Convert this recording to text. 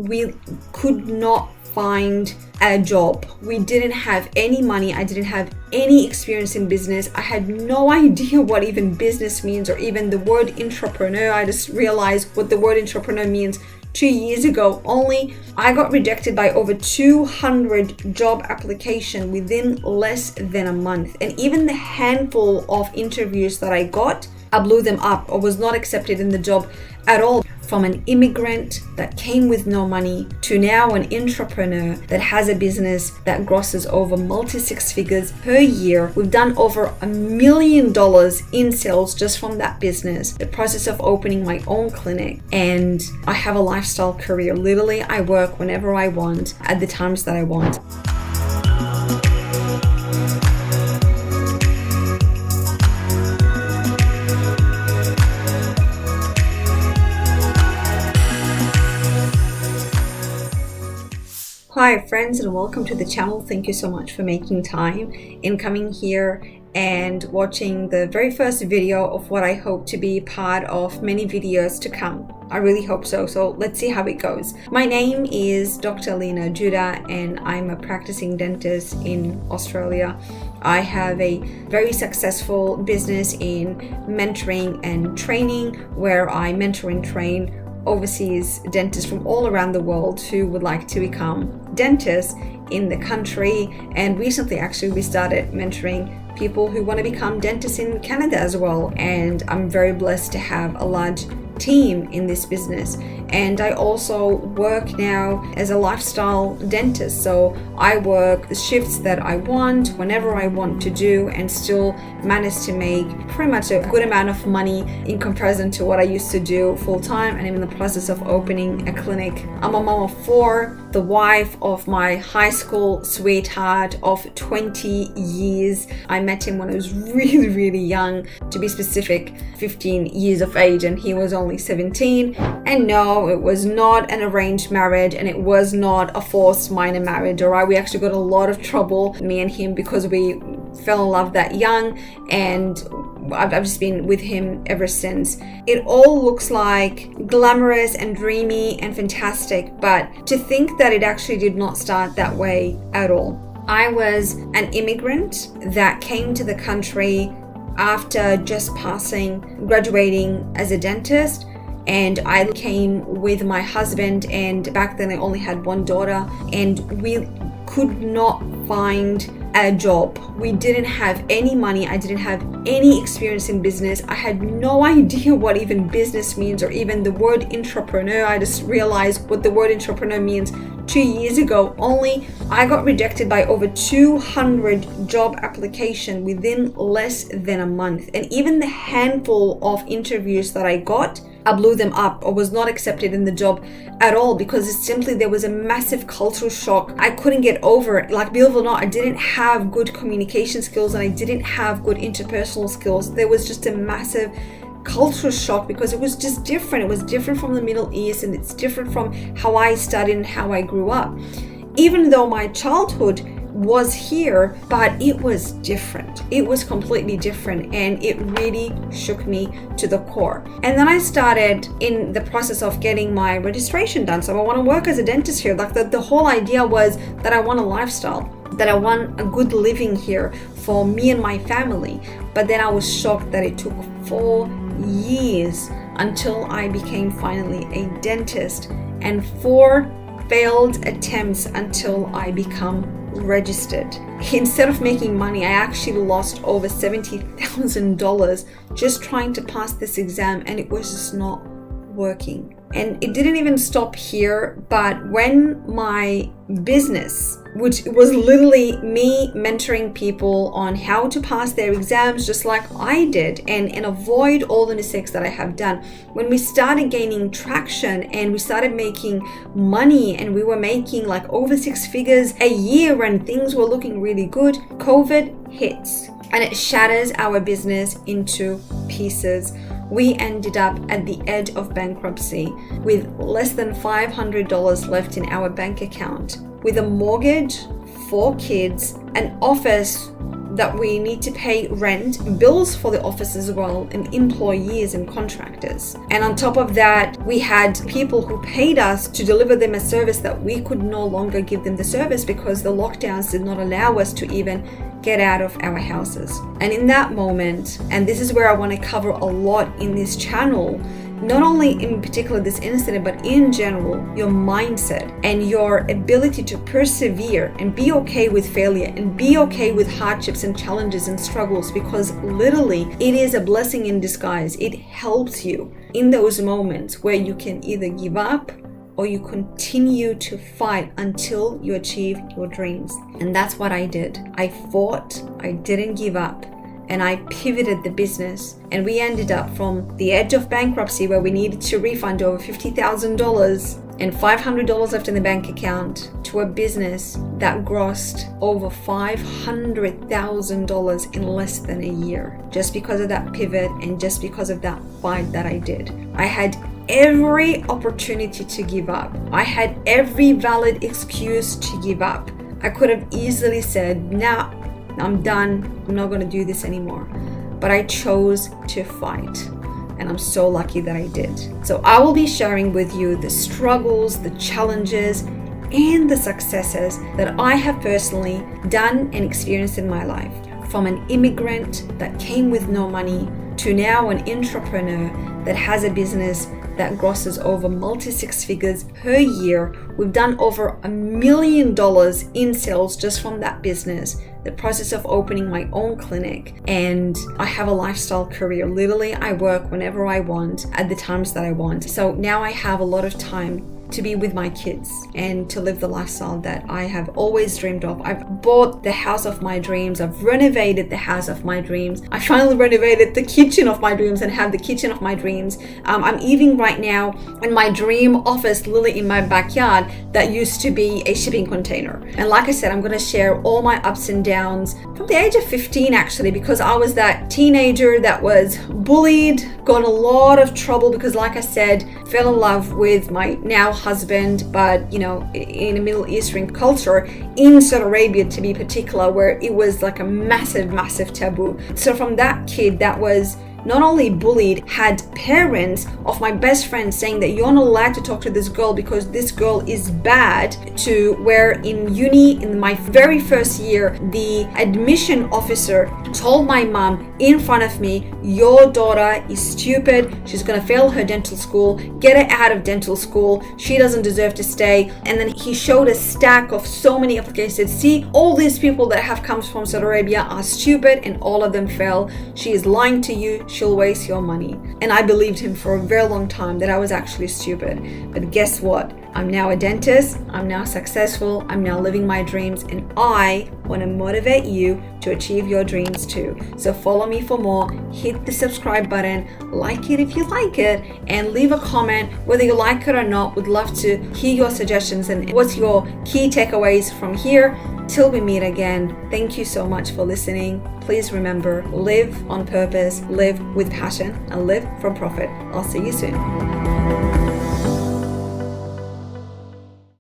we could not find a job. We didn't have any money. I didn't have any experience in business. I had no idea what even business means or even the word entrepreneur. I just realized what the word entrepreneur means 2 years ago only. I got rejected by over 200 job applications within less than a month. And even the handful of interviews that I got, I blew them up or was not accepted in the job at all. From an immigrant that came with no money to now an entrepreneur that has a business that grosses over multi-six figures per year. We've done over $1 million in sales just from that business. The process of opening my own clinic, and I have a lifestyle career. Literally, I work whenever I want at the times that I want. Hi friends, and welcome to the channel. Thank you so much for making time in coming here and watching the very first video of what I hope to be part of many videos to come. I really hope so. So let's see how it goes. My name is Dr. Lena Judah and I'm a practicing dentist in Australia. I have a very successful business in mentoring and training where I mentor and train overseas dentists from all around the world who would like to become dentists in the country. And recently actually we started mentoring people who want to become dentists in Canada as well. And I'm very blessed to have a large team in this business. And I also work now as a lifestyle dentist. So I work the shifts that I want, whenever I want to do, and still manage to make pretty much a good amount of money in comparison to what I used to do full time. And I'm in the process of opening a clinic. I'm a mom of 4, the wife of my high school sweetheart of 20 years. I met him when I was really young, to be specific, 15 years of age, and he was only 17. And no, it was not an arranged marriage, and it was not a forced minor marriage. All right, we actually got a lot of trouble, me and him, because we fell in love that young, and I've just been with him ever since. It all looks like glamorous and dreamy and fantastic, but to think that it actually did not start that way at all. I was an immigrant that came to the country after just graduating as a dentist, and I came with my husband, and back then I only had one daughter, and we could not find a job. We didn't have any money. I didn't have any experience in business. I had no idea what even business means or even the word entrepreneur. I just realized what the word entrepreneur means 2 years ago only. I got rejected by over 200 job applications within less than a month. And even the handful of interviews that I got, I blew them up or was not accepted in the job at all, because there was a massive cultural shock. I couldn't get over it. Like, believe it or not, I didn't have good communication skills and I didn't have good interpersonal skills. There was just a massive cultural shock because it was just different. It was different from the Middle East, and it's different from how I studied and how I grew up. Even though my childhood was here, but it was different. It was completely different, and it really shook me to the core. And then I started in the process of getting my registration done. So I want to work as a dentist here. Like the whole idea was that I want a lifestyle, that I want a good living here for me and my family. But then I was shocked that it took 4 years until I became finally a dentist, and 4 failed attempts until I become registered. Instead of making money, I actually lost over $70,000 just trying to pass this exam, and it was just not working. And it didn't even stop here, but when my business, which was literally me mentoring people on how to pass their exams just like I did and avoid all the mistakes that I have done, when we started gaining traction and we started making money, and we were making like over 6 figures a year and things were looking really good, COVID hits and it shatters our business into pieces. We ended up at the edge of bankruptcy with less than $500 left in our bank account, with a mortgage, 4 kids, an office that we need to pay rent, bills for the office as well, and employees and contractors. And on top of that, we had people who paid us to deliver them a service that we could no longer give them the service because the lockdowns did not allow us to even get out of our houses. And in that moment, and this is where I want to cover a lot in this channel, not only in particular this incident, but in general, your mindset and your ability to persevere and be okay with failure and be okay with hardships and challenges and struggles, because literally it is a blessing in disguise. It helps you in those moments where you can either give up or you continue to fight until you achieve your dreams. And that's what I did. I fought, I didn't give up, and I pivoted the business. And we ended up from the edge of bankruptcy where we needed to refund over $50,000 and $500 left in the bank account to a business that grossed over $500,000 in less than a year, just because of that pivot and just because of that fight that I did. I had every opportunity to give up. I had every valid excuse to give up. I could have easily said, nah, I'm done. I'm not going to do this anymore. But I chose to fight. And I'm so lucky that I did. So I will be sharing with you the struggles, the challenges, and the successes that I have personally done and experienced in my life. From an immigrant that came with no money to now an entrepreneur that has a business that grosses over multi-six figures per year. We've done over $1 million in sales just from that business. The process of opening my own clinic, and I have a lifestyle career. Literally, I work whenever I want at the times that I want. So now I have a lot of time to be with my kids and to live the lifestyle that I have always dreamed of. I've bought the house of my dreams. I've renovated the house of my dreams. I finally renovated the kitchen of my dreams and have the kitchen of my dreams. I'm eating right now in my dream office, literally in my backyard, that used to be a shipping container. And like I said, I'm going to share all my ups and downs from the age of 15, actually, because I was that teenager that was bullied, got in a lot of trouble because, like I said, fell in love with my now husband, but in a Middle Eastern culture, in Saudi Arabia to be particular, where it was like a massive taboo. So from that kid that was not only bullied, had parents of my best friend saying that you're not allowed to talk to this girl because this girl is bad, to where in uni, in my very first year, the admission officer told my mom in front of me, your daughter is stupid, she's gonna fail her dental school, get her out of dental school, she doesn't deserve to stay. And then he showed a stack of so many applications. See, all these people that have come from Saudi Arabia are stupid and all of them fail. She is lying to you, she'll waste your money. And I believed him for a very long time that I was actually stupid. But guess what? I'm now a dentist, I'm now successful, I'm now living my dreams, and I want to motivate you to achieve your dreams too. So follow me for more, hit the subscribe button, like it if you like it, and leave a comment whether you like it or not. Would love to hear your suggestions and what's your key takeaways from here. Till we meet again, thank you so much for listening. Please remember, live on purpose, live with passion, and live from profit. I'll see you soon.